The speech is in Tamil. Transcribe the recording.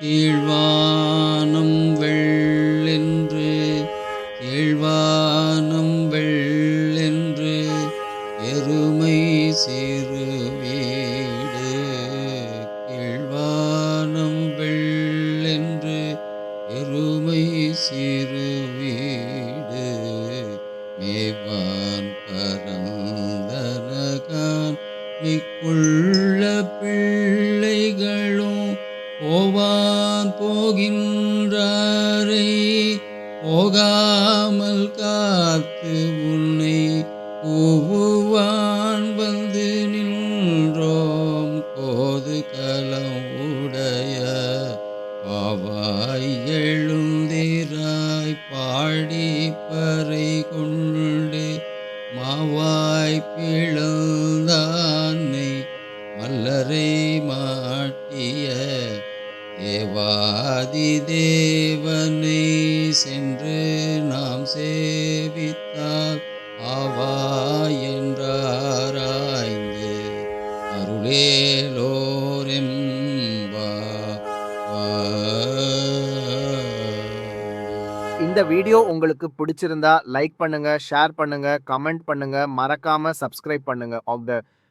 கீழ்வானம் வெள்ளென்று கீழ்வானம் வெள்ளென்று எருமை சிறு வீடு கீழ்வானம் வெள்ளென்று எருமை சிறு வீடு மேவான் பரந்தனகான் மிக்குள்ள பிள்ளைகளும் போவான் போகின்றாரை போகாமல் காத்து உன்னை கூவுவான் வந்து நின்றோம் கோது கலம் உடைய பாவாய் எழுந்திராய் பாடி பறை கொண்டு மாவாய் பிளந்தானை மல்லரை மாட்டிய தேவாதி தேவனை சென்று நாம் சேவித்தால் ஆவா என்றாராய்ந்து இந்த வீடியோ உங்களுக்கு பிடிச்சிருந்தா லைக் பண்ணுங்க, ஷேர் பண்ணுங்க, கமெண்ட் பண்ணுங்க, மறக்காம சப்ஸ்கிரைப் பண்ணுங்க ஆஃப் த